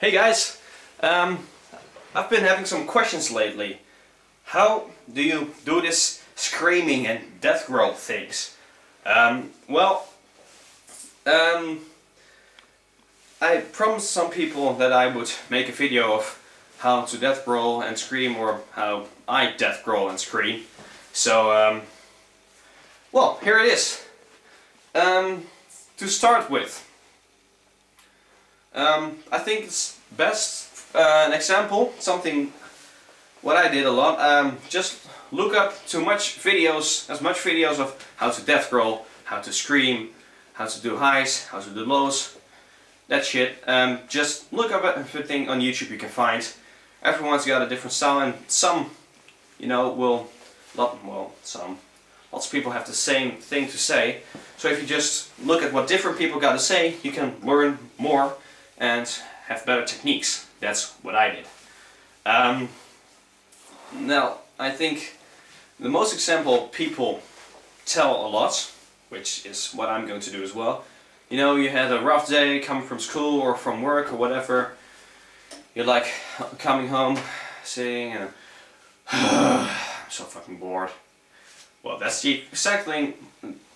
Hey guys, I've been having some questions lately. How do you do this screaming and death growl things? I promised some people that I would make a video of how to death growl and scream, or how I death growl and scream. So, well, here it is. To start with, I think it's best an example, something what I did a lot. Just look up as much videos of how to death growl, how to scream, how to do highs, how to do lows, that shit. Just look up everything on YouTube you can find. Everyone's got a different style, and some, lots of people have the same thing to say. So if you just look at what different people got to say, you can learn more and have better techniques. That's what I did. Now, I think the most example people tell a lot, which is what I'm going to do as well. You know, you had a rough day coming from school or from work or whatever. You're like coming home, sitting and I'm so fucking bored. Well, that's exactly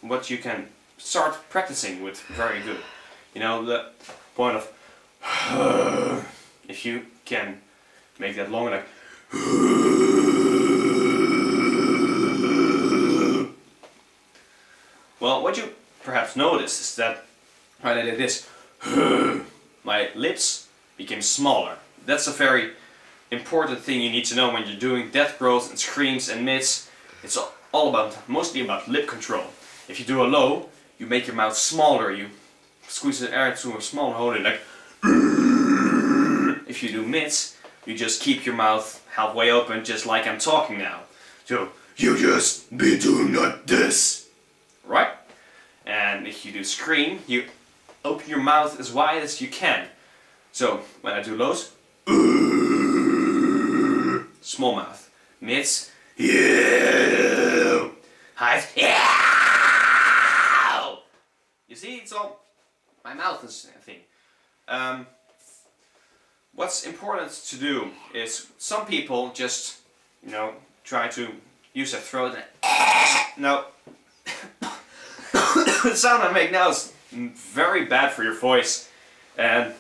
what you can start practicing with very good. You know, the point of if you can make that long, like well, what you perhaps noticed is that when I did this, my lips became smaller. That's a very important thing you need to know when you're doing death growls and screams and mids. It's mostly about lip control. If you do a low, you make your mouth smaller. You squeeze the air into a small hole and like. If you do mids, you just keep your mouth halfway open, just like I'm talking now. So you just be doing like this, right? And if you do scream, you open your mouth as wide as you can. So when I do lows, small mouth. Mids, yeah. Highs, yeah. You see, it's all my mouth is a thing. What's important to do is some people just, try to use their throat and no. The sound I make now is very bad for your voice, and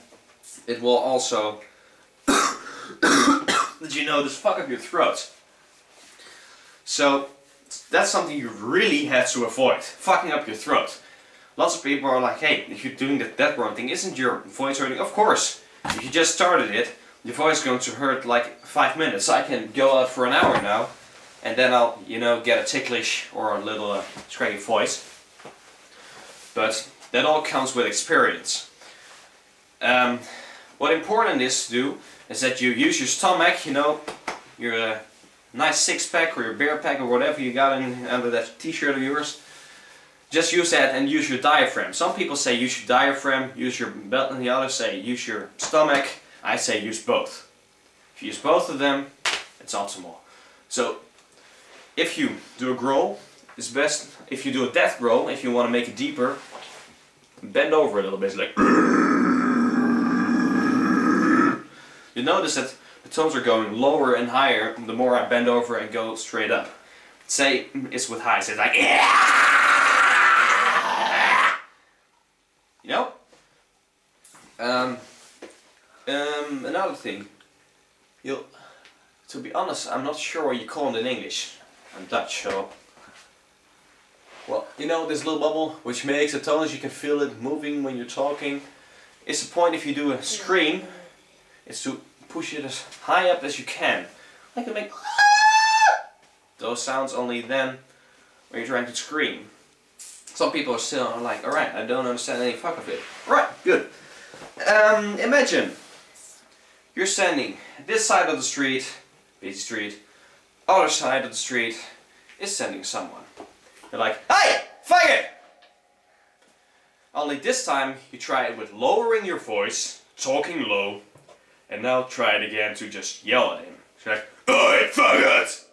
it will also just fuck up your throat. So that's something you really have to avoid, fucking up your throat. Lots of people are like, hey, if you're doing the death growl thing, isn't your voice hurting? Of course. If you just started it, your voice is going to hurt like 5 minutes. I can go out for an hour now, and then I'll, get a ticklish or a little scratchy voice. But that all comes with experience. What important is to do is that you use your stomach, your nice six-pack or your bear pack or whatever you got under that t-shirt of yours. Just use that and use your diaphragm. Some people say use your diaphragm, use your belt, and the others say use your stomach. I say use both. If you use both of them, it's optimal. So, if you do a growl, it's best, if you do a death growl, if you want to make it deeper, bend over a little bit, like you notice that the tones are going lower and higher the more I bend over and go straight up. Say it's with highs, it's like another thing, to be honest, I'm not sure what you call it in English. I'm Dutch, so, well, this little bubble which makes the tones, you can feel it moving when you're talking. It's the point if you do a scream, it's to push it as high up as you can. Like to make those sounds only then when you're trying to scream. Some people are still like, alright, I don't understand any fuck of it. Right, good. Imagine you're standing this side of the street, busy street, other side of the street is standing someone. You're like, hey, faggot! Only this time you try it with lowering your voice, talking low, and now try it again to just yell at him. You're like, hey, faggot!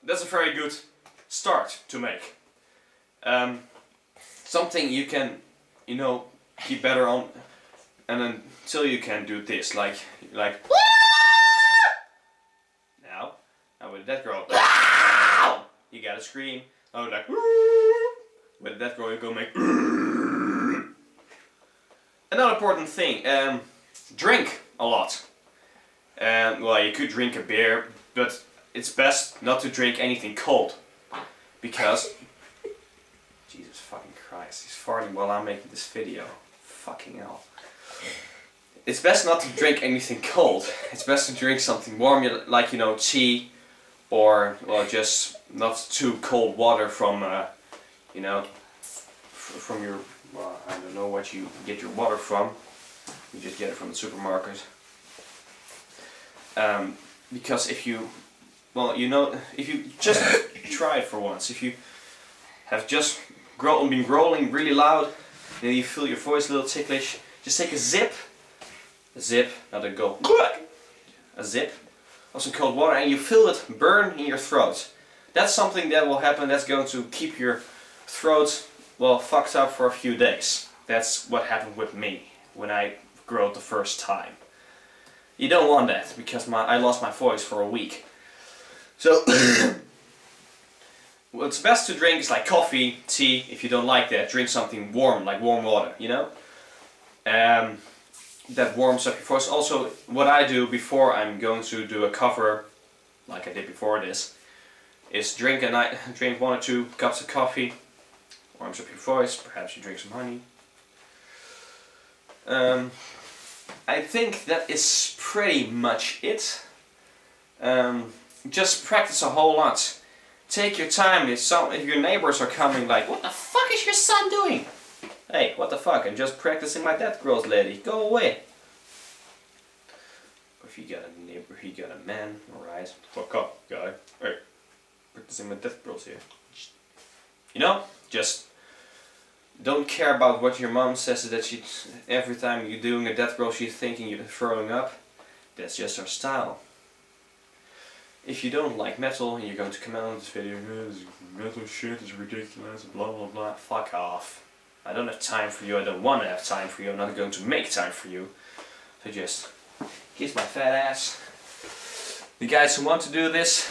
That's a very good start to make. Something you can, keep better on and until you can do this, like now with that girl, you gotta scream. Oh, like with that girl, you go make. Another important thing, drink a lot. Well, you could drink a beer, but it's best not to drink anything cold, because Jesus fucking Christ, he's farting while I'm making this video. Fucking hell. It's best not to drink anything cold. It's best to drink something warm, like, you know, tea, or, well, just not too cold water from, you know, from your, well, I don't know what you get your water from. You just get it from the supermarket. Because if you, well, you know, if you just try it for once, if you have just been growling really loud, and you feel your voice a little ticklish, just take a zip, not a go, a zip of some cold water, and you feel it burn in your throat. That's something that will happen, that's going to keep your throat, well, fucked up for a few days. That's what happened with me when I growled the first time. You don't want that, because I lost my voice for a week. So, what's best to drink is like coffee, tea. If you don't like that, drink something warm, like warm water, you know? That warms up your voice. Also, what I do before I'm going to do a cover, like I did before this, is drink 1 or 2 cups of coffee, warms up your voice, perhaps you drink some honey. I think that is pretty much it. Just practice a whole lot. Take your time. If your neighbors are coming like, what the fuck is your son doing? Hey, what the fuck, I'm just practicing my death growls, lady. Go away. If you got a neighbor, you got a man, alright. Fuck up, guy. Hey, practicing my death growls here. You know, just don't care about what your mom says, that she, every time you're doing a death growl she's thinking you're throwing up. That's just her style. If you don't like metal and you're going to come out of this video, this metal shit is ridiculous, blah blah blah, fuck off. I don't have time for you, I don't want to have time for you, I'm not going to make time for you. So just kiss my fat ass. The guys who want to do this,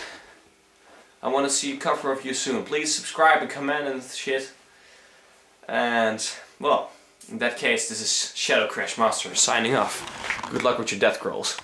I want to see a cover of you soon. Please subscribe and comment and shit. And, well, in that case, this is ShadowCrashMaster signing off. Good luck with your death growls.